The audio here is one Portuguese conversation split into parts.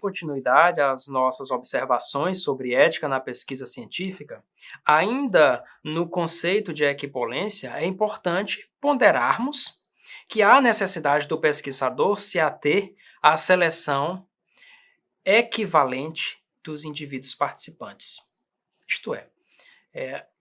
continuidade às nossas observações sobre ética na pesquisa científica, ainda no conceito de equipolência, é importante ponderarmos que há necessidade do pesquisador se ater à seleção equivalente dos indivíduos participantes. Isto é,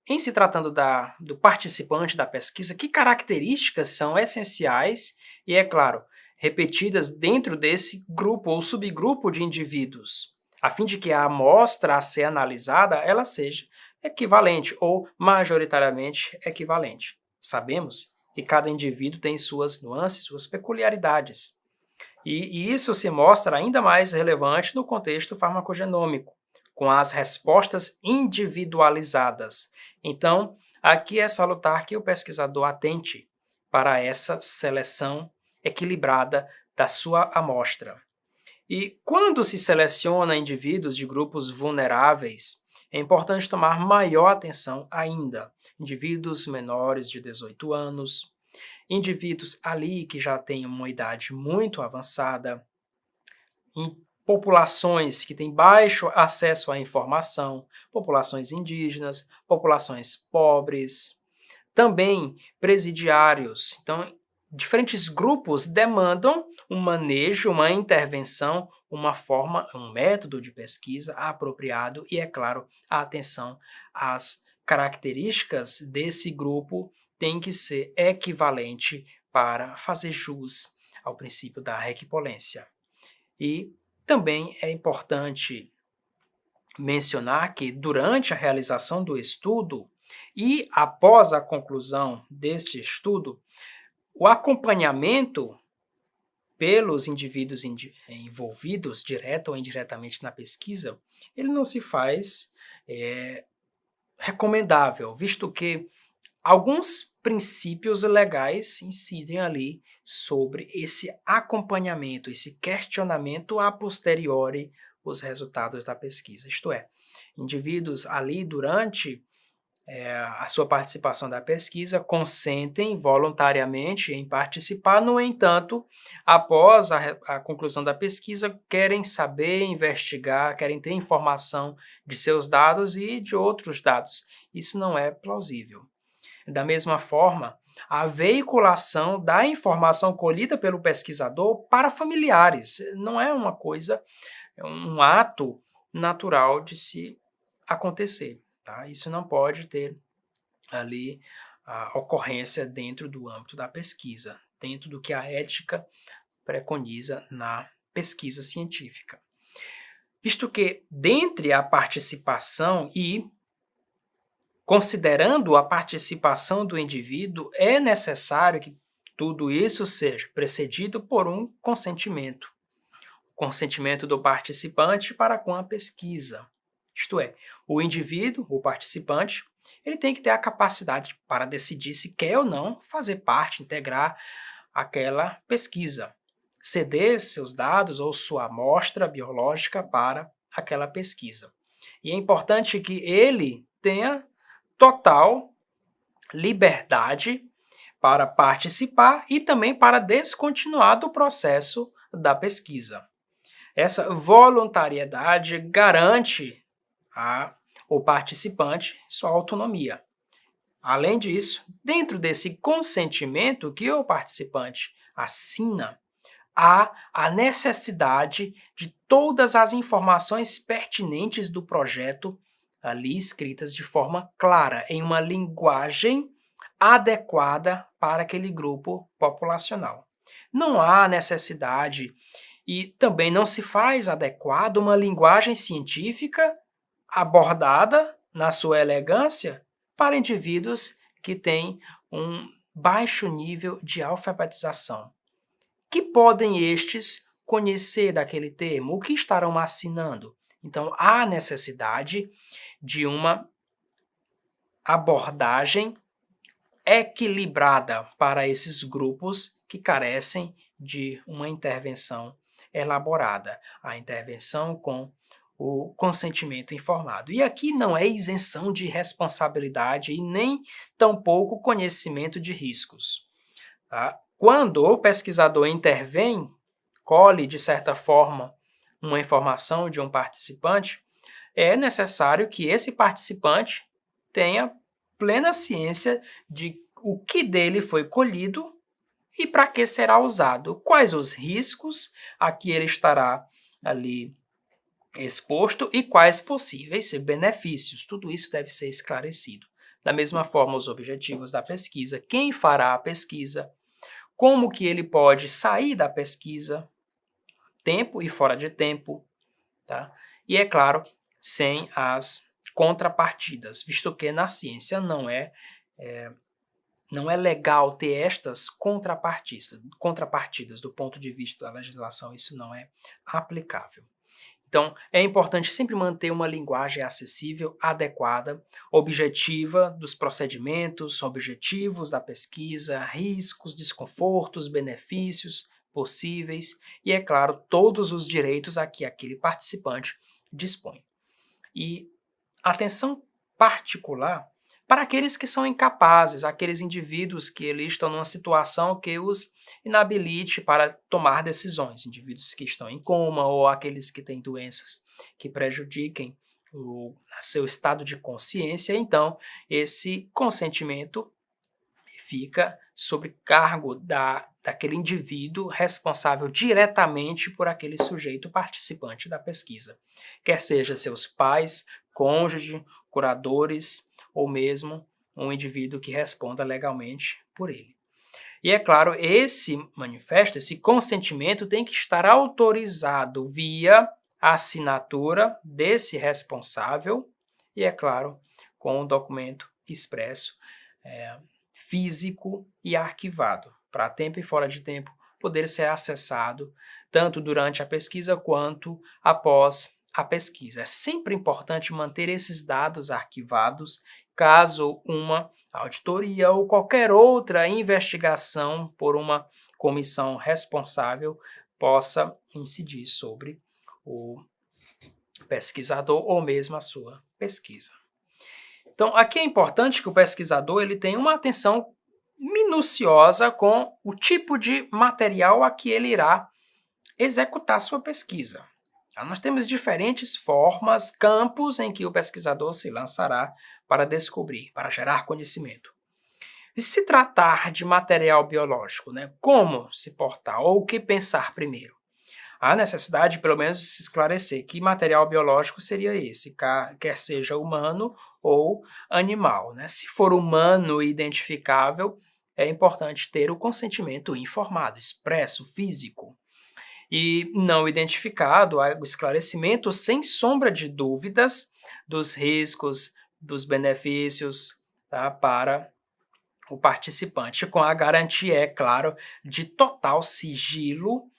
em se tratando do participante da pesquisa, que características são essenciais e, é claro, repetidas dentro desse grupo ou subgrupo de indivíduos, a fim de que a amostra a ser analisada ela seja equivalente ou majoritariamente equivalente. Sabemos que cada indivíduo tem suas nuances, suas peculiaridades. E isso se mostra ainda mais relevante no contexto farmacogenômico, com as respostas individualizadas. Então, aqui é salutar que o pesquisador atente para essa seleção equilibrada da sua amostra. E quando se seleciona indivíduos de grupos vulneráveis, é importante tomar maior atenção ainda. Indivíduos menores de 18 anos, indivíduos ali que já têm uma idade muito avançada, em populações que têm baixo acesso à informação, populações indígenas, populações pobres, também presidiários. Então, diferentes grupos demandam um manejo, uma intervenção, uma forma, um método de pesquisa apropriado e, é claro, a atenção às características desse grupo tem que ser equivalente para fazer jus ao princípio da equipolência. E também é importante mencionar que durante a realização do estudo e após a conclusão deste estudo, o acompanhamento pelos indivíduos envolvidos, direta ou indiretamente na pesquisa, ele não se faz recomendável, visto que alguns princípios legais incidem ali sobre esse acompanhamento, esse questionamento a posteriori os resultados da pesquisa. Isto é, indivíduos ali durante a sua participação da pesquisa consentem voluntariamente em participar, no entanto, após a conclusão da pesquisa, querem saber, investigar, querem ter informação de seus dados e de outros dados. Isso não é plausível. Da mesma forma, a veiculação da informação colhida pelo pesquisador para familiares não é uma coisa, é um ato natural de se acontecer. Tá? Isso não pode ter ali a ocorrência dentro do âmbito da pesquisa, dentro do que a ética preconiza na pesquisa científica. Visto que, dentre a participação e considerando a participação do indivíduo, é necessário que tudo isso seja precedido por um consentimento. O consentimento do participante para com a pesquisa. Isto é, o indivíduo, o participante, ele tem que ter a capacidade para decidir se quer ou não fazer parte, integrar aquela pesquisa, ceder seus dados ou sua amostra biológica para aquela pesquisa. E é importante que ele tenha total liberdade para participar e também para descontinuar do processo da pesquisa. Essa voluntariedade garante ao participante sua autonomia. Além disso, dentro desse consentimento que o participante assina, há a necessidade de todas as informações pertinentes do projeto ali escritas de forma clara, em uma linguagem adequada para aquele grupo populacional. Não há necessidade e também não se faz adequado uma linguagem científica abordada na sua elegância para indivíduos que têm um baixo nível de alfabetização. Que podem estes conhecer daquele termo? O que estarão assinando? Então, há necessidade de uma abordagem equilibrada para esses grupos que carecem de uma intervenção elaborada, a intervenção com o consentimento informado. E aqui não é isenção de responsabilidade e nem tampouco conhecimento de riscos. Tá? Quando o pesquisador intervém, colhe, de certa forma, uma informação de um participante, é necessário que esse participante tenha plena ciência de o que dele foi colhido e para que será usado, quais os riscos a que ele estará ali exposto e quais possíveis benefícios. Tudo isso deve ser esclarecido. Da mesma forma, os objetivos da pesquisa, quem fará a pesquisa, como que ele pode sair da pesquisa, tempo e fora de tempo, tá? E é claro, sem as contrapartidas, visto que na ciência não é legal ter estas contrapartidas do ponto de vista da legislação, isso não é aplicável. Então, é importante sempre manter uma linguagem acessível, adequada, objetiva dos procedimentos, objetivos da pesquisa, riscos, desconfortos, benefícios possíveis e, é claro, todos os direitos a que aquele participante dispõe. E atenção particular para aqueles que são incapazes, aqueles indivíduos que eles estão numa situação que os inabilite para tomar decisões, indivíduos que estão em coma ou aqueles que têm doenças que prejudiquem o seu estado de consciência, então esse consentimento fica sob cargo daquele indivíduo responsável diretamente por aquele sujeito participante da pesquisa, quer seja seus pais, cônjuge, curadores ou mesmo um indivíduo que responda legalmente por ele. E é claro, esse manifesto, esse consentimento tem que estar autorizado via assinatura desse responsável e, é claro, com um documento expresso, físico e arquivado, para tempo e fora de tempo poder ser acessado tanto durante a pesquisa quanto após a pesquisa. É sempre importante manter esses dados arquivados caso uma auditoria ou qualquer outra investigação por uma comissão responsável possa incidir sobre o pesquisador ou mesmo a sua pesquisa. Então, aqui é importante que o pesquisador ele tenha uma atenção minuciosa com o tipo de material a que ele irá executar sua pesquisa. Nós temos diferentes formas, campos em que o pesquisador se lançará para descobrir, para gerar conhecimento. E se tratar de material biológico, como se portar ou o que pensar primeiro? Há necessidade, pelo menos, de se esclarecer que material biológico seria esse, quer seja humano ou animal. Se for humano e identificável, é importante ter o consentimento informado, expresso, físico. E não identificado, há o esclarecimento sem sombra de dúvidas dos riscos, dos benefícios, para o participante, com a garantia, é claro, de total sigilo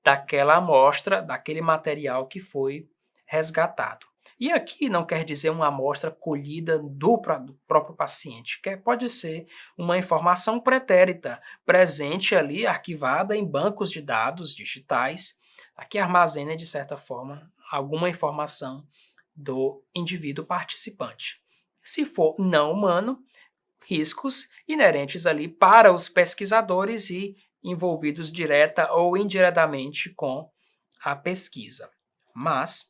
daquela amostra, daquele material que foi resgatado. E aqui não quer dizer uma amostra colhida do próprio paciente, que pode ser uma informação pretérita, presente ali, arquivada em bancos de dados digitais, que armazena, de certa forma, alguma informação do indivíduo participante. Se for não humano, riscos inerentes ali para os pesquisadores e envolvidos direta ou indiretamente com a pesquisa. Mas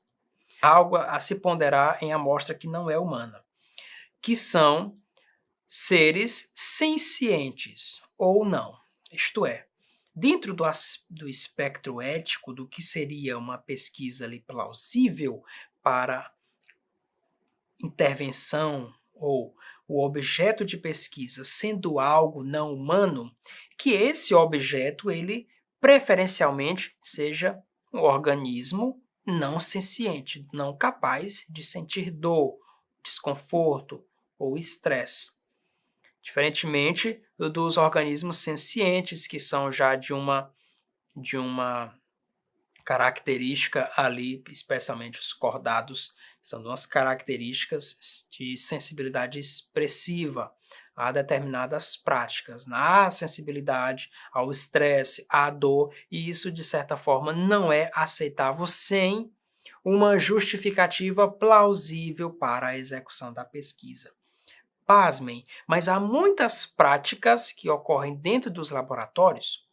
algo a se ponderar em amostra que não é humana, que são seres sencientes ou não. Isto é, dentro do espectro ético do que seria uma pesquisa ali plausível para intervenção ou o objeto de pesquisa sendo algo não humano, que esse objeto, ele preferencialmente seja um organismo não senciente, não capaz de sentir dor, desconforto ou estresse. Diferentemente dos organismos sencientes, que são já de uma característica ali, especialmente os cordados, são duas características de sensibilidade expressiva a determinadas práticas, na sensibilidade ao estresse, à dor, e isso, de certa forma, não é aceitável sem uma justificativa plausível para a execução da pesquisa. Pasmem, mas há muitas práticas que ocorrem dentro dos laboratórios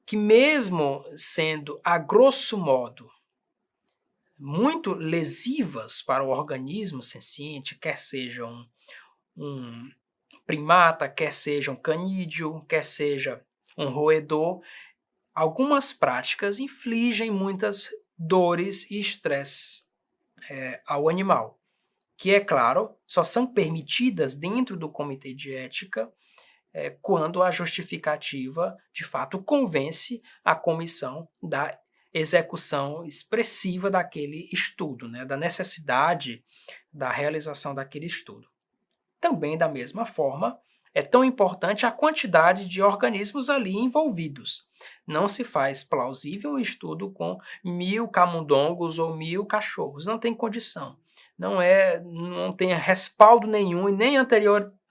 que, mesmo sendo a grosso modo muito lesivas para o organismo senciente, quer seja um primata, quer seja um canídeo, quer seja um roedor, algumas práticas infligem muitas dores e estresses ao animal, que, é claro, só são permitidas dentro do comitê de ética quando a justificativa, de fato, convence a comissão da execução expressiva daquele estudo, né, da necessidade da realização daquele estudo. Também, da mesma forma, é tão importante a quantidade de organismos ali envolvidos. Não se faz plausível um estudo com 1.000 camundongos ou 1.000 cachorros. Não tem condição. Não tem respaldo nenhum e nem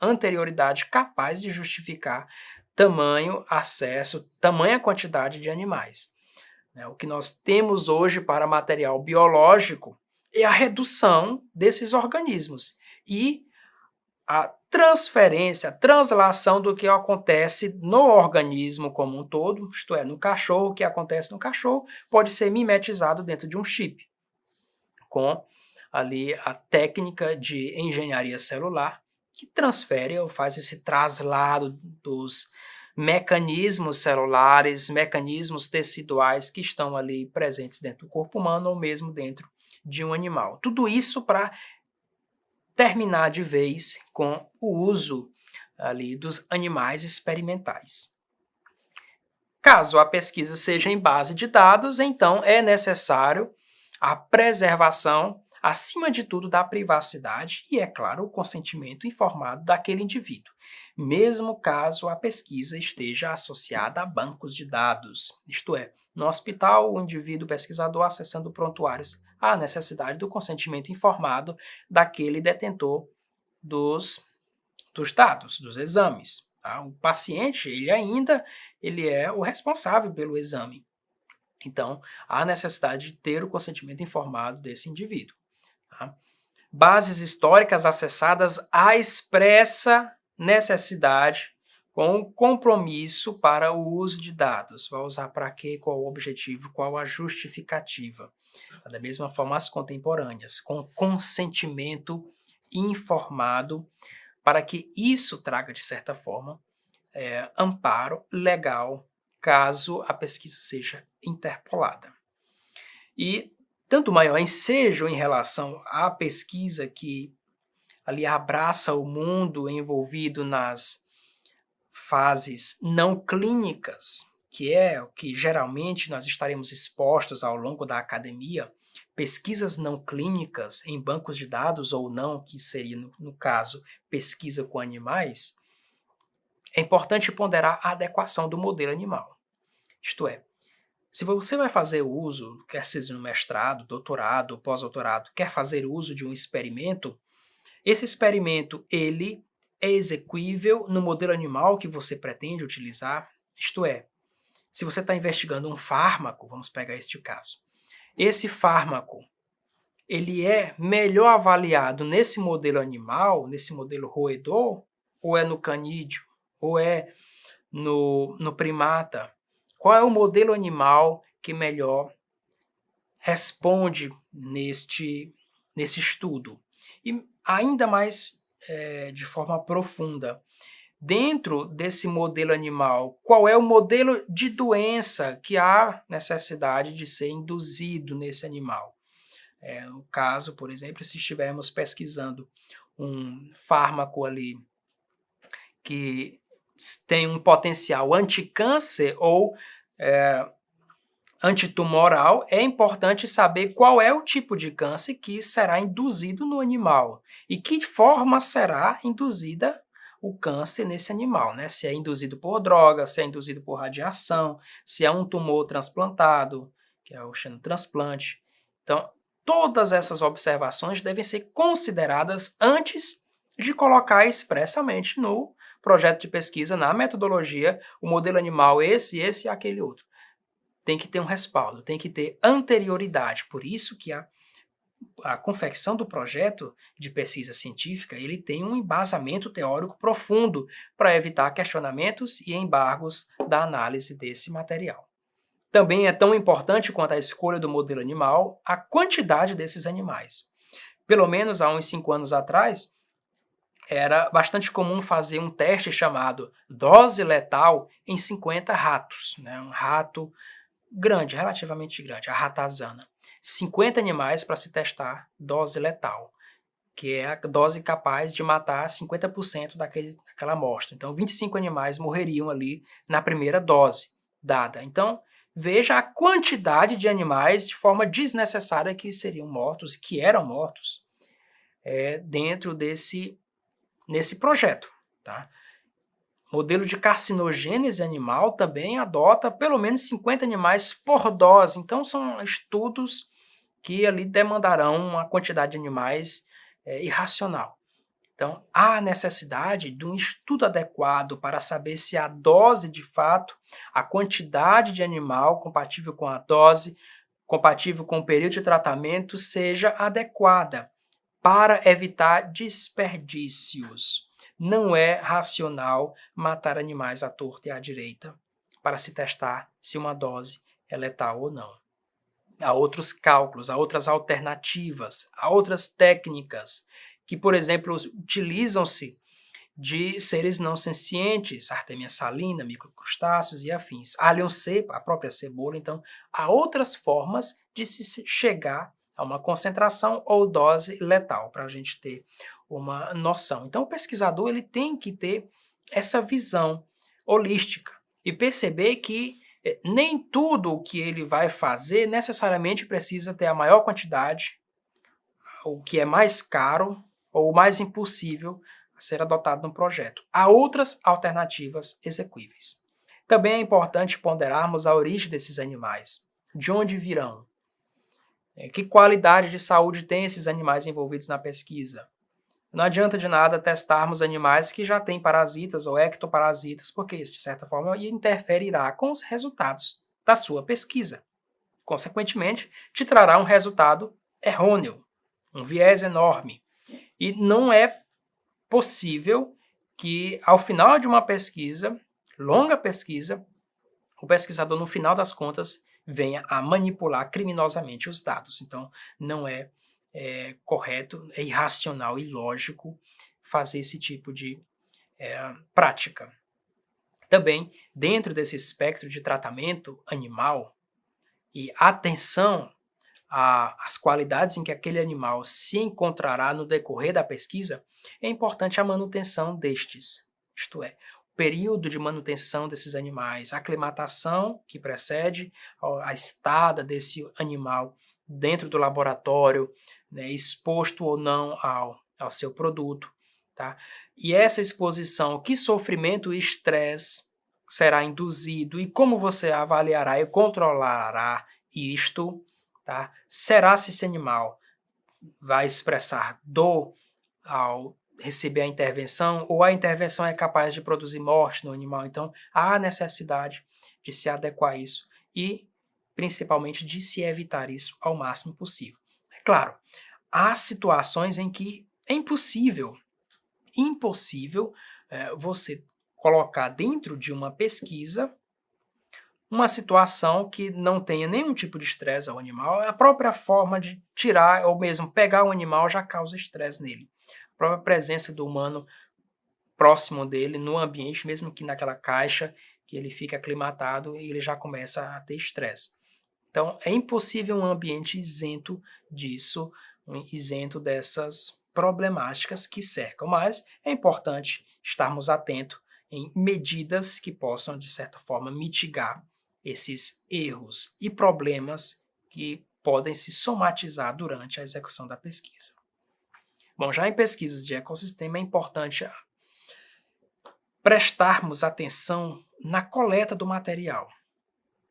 anterioridade capaz de justificar tamanho acesso, tamanha quantidade de animais. O que nós temos hoje para material biológico é a redução desses organismos e a transferência, a translação do que acontece no organismo como um todo, isto é, no cachorro, o que acontece no cachorro pode ser mimetizado dentro de um chip, com ali a técnica de engenharia celular, que transfere ou faz esse traslado dos mecanismos celulares, mecanismos teciduais que estão ali presentes dentro do corpo humano ou mesmo dentro de um animal. Tudo isso para terminar de vez com o uso ali dos animais experimentais. Caso a pesquisa seja em base de dados, então é necessário a preservação, acima de tudo, da privacidade e, é claro, o consentimento informado daquele indivíduo, mesmo caso a pesquisa esteja associada a bancos de dados, isto é, no hospital, o indivíduo pesquisador acessando prontuários há necessidade do consentimento informado daquele detentor dos dados, dos exames. Tá? O paciente, ele é o responsável pelo exame. Então, há necessidade de ter o consentimento informado desse indivíduo. Tá? Bases históricas acessadas à expressa necessidade com compromisso para o uso de dados. Vai usar para quê? Qual o objetivo? Qual a justificativa? Da mesma forma, as contemporâneas, com consentimento informado, para que isso traga, de certa forma, amparo legal, caso a pesquisa seja interpolada. E tanto maior ensejo em relação à pesquisa que ali abraça o mundo envolvido nas fases não clínicas, que é o que geralmente nós estaremos expostos ao longo da academia, pesquisas não clínicas em bancos de dados ou não, que seria, no caso, pesquisa com animais, é importante ponderar a adequação do modelo animal. Isto é, se você vai fazer uso, quer seja no mestrado, doutorado, pós-doutorado, quer fazer uso de um experimento, esse experimento ele é execuível no modelo animal que você pretende utilizar. Isto é, se você está investigando um fármaco, vamos pegar este caso, esse fármaco ele é melhor avaliado nesse modelo animal, nesse modelo roedor, ou é no canídeo, ou é no primata? Qual é o modelo animal que melhor responde nesse estudo? E ainda mais de forma profunda, dentro desse modelo animal, qual é o modelo de doença que há necessidade de ser induzido nesse animal? No caso, por exemplo, se estivermos pesquisando um fármaco ali que tem um potencial anticâncer ou antitumoral, é importante saber qual é o tipo de câncer que será induzido no animal e que forma será induzida o câncer nesse animal, né? Se é induzido por droga, se é induzido por radiação, se é um tumor transplantado, que é o xenotransplante. Então, todas essas observações devem ser consideradas antes de colocar expressamente no projeto de pesquisa, na metodologia, o modelo animal esse e aquele outro. Tem que ter um respaldo, tem que ter anterioridade. Por isso que a confecção do projeto de pesquisa científica ele tem um embasamento teórico profundo para evitar questionamentos e embargos da análise desse material. Também é tão importante quanto a escolha do modelo animal a quantidade desses animais. Pelo menos há uns 5 anos atrás, era bastante comum fazer um teste chamado dose letal em 50 ratos, né? Um rato grande, relativamente grande, a ratazana. 50 animais para se testar dose letal, que é a dose capaz de matar 50% daquela amostra. Então, 25 animais morreriam ali na primeira dose dada. Então, veja a quantidade de animais de forma desnecessária que seriam mortos, que eram mortos, dentro nesse projeto. Tá? Modelo de carcinogênese animal também adota pelo menos 50 animais por dose. Então, são estudos que ali demandarão uma quantidade de animais irracional. Então, há necessidade de um estudo adequado para saber se a dose, de fato, a quantidade de animal compatível com a dose, compatível com o período de tratamento, seja adequada para evitar desperdícios. Não é racional matar animais à torta e à direita para se testar se uma dose é letal ou não. Há outros cálculos, há outras alternativas, há outras técnicas que, por exemplo, utilizam-se de seres não sencientes, Artemia salina, microcrustáceos e afins. Allium C, a própria cebola. Então, há outras formas de se chegar a uma concentração ou dose letal, para a gente ter uma noção. Então, o pesquisador ele tem que ter essa visão holística e perceber que nem tudo o que ele vai fazer necessariamente precisa ter a maior quantidade, o que é mais caro ou o mais impossível a ser adotado no projeto. Há outras alternativas execuíveis. Também é importante ponderarmos a origem desses animais. De onde virão? Que qualidade de saúde têm esses animais envolvidos na pesquisa? Não adianta de nada testarmos animais que já têm parasitas ou ectoparasitas, porque isso, de certa forma, interferirá com os resultados da sua pesquisa. Consequentemente, te trará um resultado errôneo, um viés enorme. E não é possível que, ao final de uma pesquisa, longa pesquisa, o pesquisador, no final das contas, venha a manipular criminosamente os dados. Então, não é correto, é irracional e ilógico fazer esse tipo de prática. Também, dentro desse espectro de tratamento animal e atenção às qualidades em que aquele animal se encontrará no decorrer da pesquisa, é importante a manutenção destes, isto é, o período de manutenção desses animais, a aclimatação que precede a estada desse animal dentro do laboratório, né, exposto ou não ao seu produto. Tá? E essa exposição, que sofrimento e estresse será induzido e como você avaliará e controlará isto, tá? Será se esse animal vai expressar dor ao receber a intervenção ou a intervenção é capaz de produzir morte no animal? Então, há necessidade de se adequar a isso e, principalmente, de se evitar isso ao máximo possível. É claro, há situações em que é impossível você colocar dentro de uma pesquisa uma situação que não tenha nenhum tipo de estresse ao animal. A própria forma de tirar ou mesmo pegar o animal já causa estresse nele. A própria presença do humano próximo dele no ambiente, mesmo que naquela caixa que ele fica aclimatado, ele já começa a ter estresse. Então, é impossível um ambiente isento disso, isento dessas problemáticas que cercam, mas é importante estarmos atentos em medidas que possam, de certa forma, mitigar esses erros e problemas que podem se somatizar durante a execução da pesquisa. Bom, já em pesquisas de ecossistema é importante prestarmos atenção na coleta do material.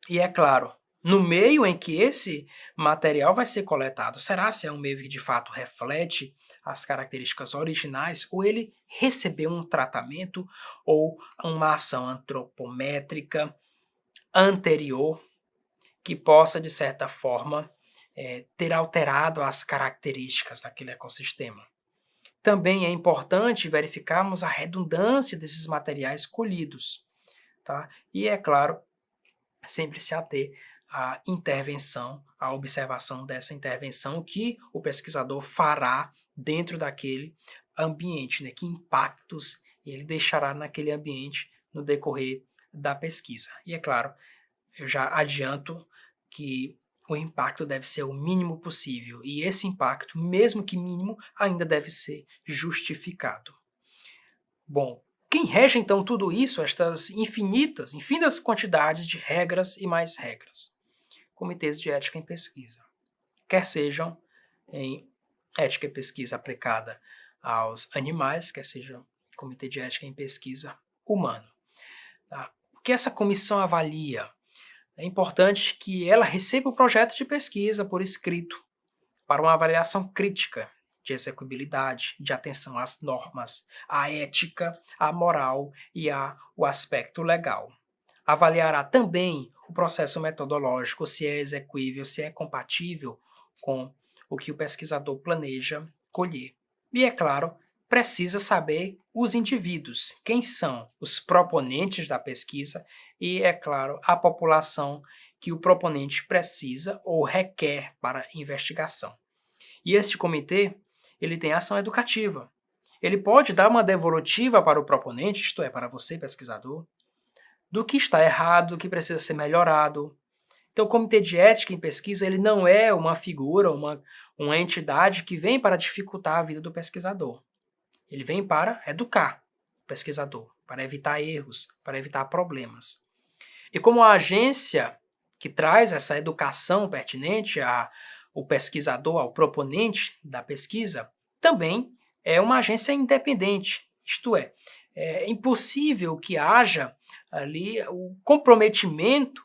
E é claro, no meio em que esse material vai ser coletado, será se é um meio que de fato reflete as características originais ou ele recebeu um tratamento ou uma ação antropométrica anterior que possa, de certa forma, ter alterado as características daquele ecossistema. Também é importante verificarmos a redundância desses materiais colhidos. Tá? E, é claro, sempre se ater à intervenção, à observação dessa intervenção que o pesquisador fará dentro daquele ambiente, né? Que impactos ele deixará naquele ambiente no decorrer da pesquisa. E é claro, eu já adianto que o impacto deve ser o mínimo possível, e esse impacto, mesmo que mínimo, ainda deve ser justificado. Bom, quem rege então tudo isso, estas infinitas quantidades de regras e mais regras? Comitês de ética em pesquisa, quer sejam em ética e pesquisa aplicada aos animais, quer seja comitê de ética em pesquisa humano. Tá? O que essa comissão avalia? É importante que ela receba o projeto de pesquisa por escrito, para uma avaliação crítica de execuibilidade, de atenção às normas, à ética, à moral e ao aspecto legal. Avaliará também o processo metodológico, se é execuível, se é compatível com o que o pesquisador planeja colher. E, é claro, precisa saber os indivíduos, quem são os proponentes da pesquisa e, é claro, a população que o proponente precisa ou requer para a investigação. E este comitê, ele tem ação educativa. Ele pode dar uma devolutiva para o proponente, isto é, para você, pesquisador, do que está errado, do que precisa ser melhorado. Então, o comitê de ética em pesquisa, ele não é uma figura, uma entidade que vem para dificultar a vida do pesquisador. Ele vem para educar o pesquisador, para evitar erros, para evitar problemas. E como a agência que traz essa educação pertinente ao pesquisador, ao proponente da pesquisa, também é uma agência independente. Isto é impossível que haja ali o comprometimento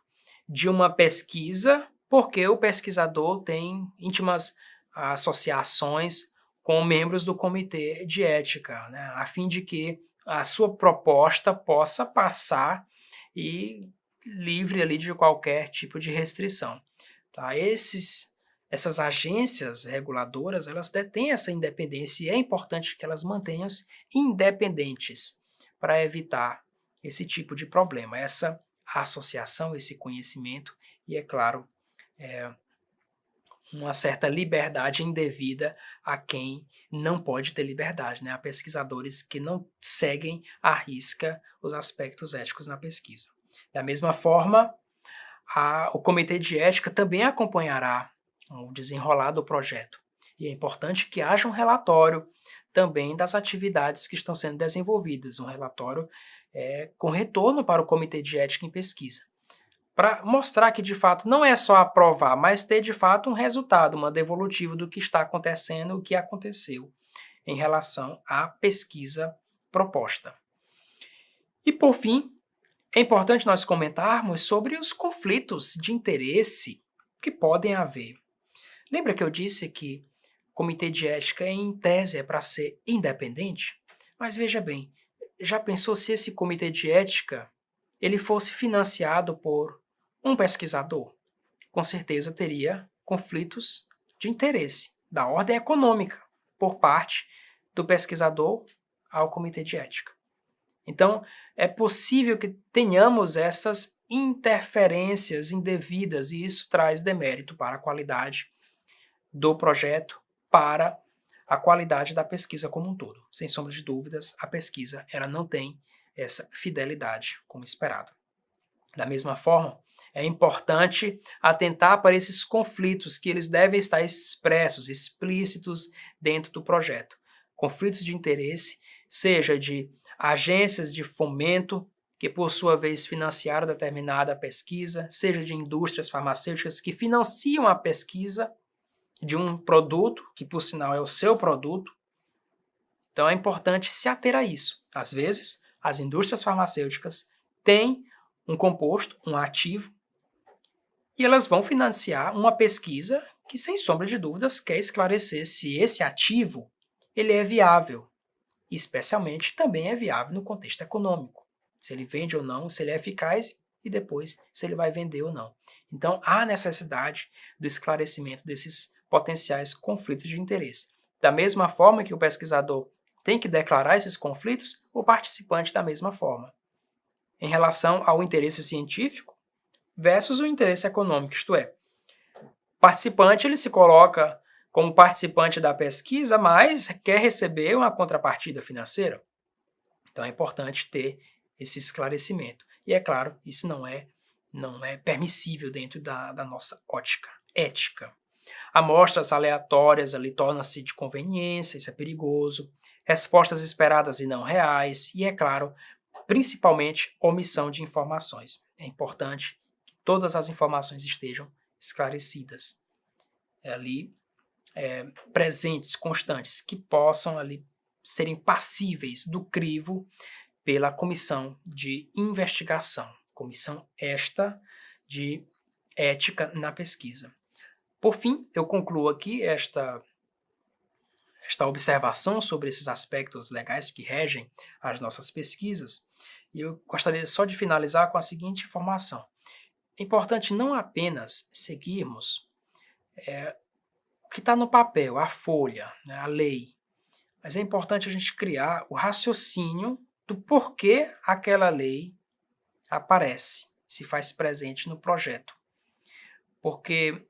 de uma pesquisa porque o pesquisador tem íntimas associações com membros do comitê de ética, né, a fim de que a sua proposta possa passar e livre ali de qualquer tipo de restrição. Tá? Essas agências reguladoras, elas detêm essa independência e é importante que elas mantenham-se independentes para evitar esse tipo de problema, essa associação, esse conhecimento e, é claro, uma certa liberdade indevida a quem não pode ter liberdade, né? Há pesquisadores que não seguem à risca os aspectos éticos na pesquisa. Da mesma forma, o Comitê de Ética também acompanhará o desenrolar do projeto. E é importante que haja um relatório também das atividades que estão sendo desenvolvidas, um relatório com retorno para o Comitê de Ética em Pesquisa, para mostrar que, de fato, não é só aprovar, mas ter, de fato, um resultado, uma devolutiva do que está acontecendo, o que aconteceu em relação à pesquisa proposta. E, por fim, é importante nós comentarmos sobre os conflitos de interesse que podem haver. Lembra que eu disse que o Comitê de Ética, em tese, é para ser independente? Mas veja bem, já pensou se esse Comitê de Ética ele fosse financiado por um pesquisador? Com certeza teria conflitos de interesse da ordem econômica por parte do pesquisador ao Comitê de Ética. Então, é possível que tenhamos essas interferências indevidas e isso traz demérito para a qualidade do projeto, para a qualidade da pesquisa como um todo. Sem sombra de dúvidas, a pesquisa ela não tem essa fidelidade como esperado. Da mesma forma, é importante atentar para esses conflitos que eles devem estar expressos, explícitos dentro do projeto. Conflitos de interesse, seja de agências de fomento, que por sua vez financiaram determinada pesquisa, seja de indústrias farmacêuticas que financiam a pesquisa de um produto, que por sinal é o seu produto. Então é importante se ater a isso. Às vezes, as indústrias farmacêuticas têm um composto, um ativo, e elas vão financiar uma pesquisa que, sem sombra de dúvidas, quer esclarecer se esse ativo ele é viável. E especialmente também é viável no contexto econômico. Se ele vende ou não, se ele é eficaz e depois se ele vai vender ou não. Então há necessidade do esclarecimento desses potenciais conflitos de interesse. Da mesma forma que o pesquisador tem que declarar esses conflitos, o participante da mesma forma. Em relação ao interesse científico, versus o interesse econômico, isto é, o participante ele se coloca como participante da pesquisa, mas quer receber uma contrapartida financeira. Então é importante ter esse esclarecimento. E é claro, isso não é permissível dentro da nossa ótica ética. Amostras aleatórias ali tornam-se de conveniência, isso é perigoso. Respostas esperadas e não reais. E é claro, principalmente omissão de informações. É importante que todas as informações estejam esclarecidas ali, presentes, constantes, que possam ali serem passíveis do crivo pela comissão de investigação, comissão esta de ética na pesquisa. Por fim, eu concluo aqui esta observação sobre esses aspectos legais que regem as nossas pesquisas, e eu gostaria só de finalizar com a seguinte informação. É importante não apenas seguirmos o que está no papel, a folha, né, a lei, mas é importante a gente criar o raciocínio do porquê aquela lei aparece, se faz presente no projeto. Porque,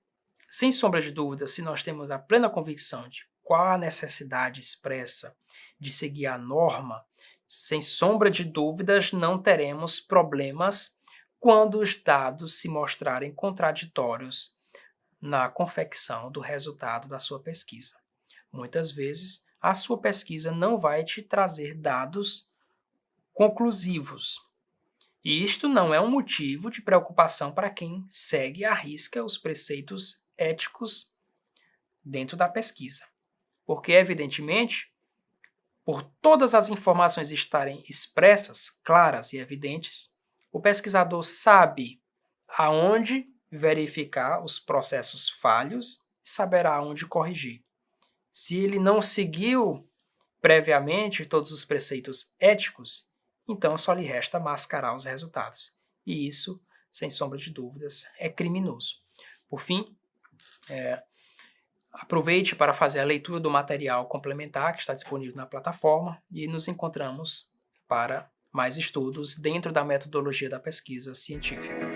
sem sombra de dúvida, se nós temos a plena convicção de qual a necessidade expressa de seguir a norma, sem sombra de dúvidas, não teremos problemas quando os dados se mostrarem contraditórios na confecção do resultado da sua pesquisa. Muitas vezes, a sua pesquisa não vai te trazer dados conclusivos. E isto não é um motivo de preocupação para quem segue à risca os preceitos éticos dentro da pesquisa. Porque, evidentemente, por todas as informações estarem expressas, claras e evidentes, o pesquisador sabe aonde verificar os processos falhos e saberá aonde corrigir. Se ele não seguiu previamente todos os preceitos éticos, então só lhe resta mascarar os resultados. E isso, sem sombra de dúvidas, é criminoso. Por fim, aproveite para fazer a leitura do material complementar que está disponível na plataforma e nos encontramos para mais estudos dentro da metodologia da pesquisa científica.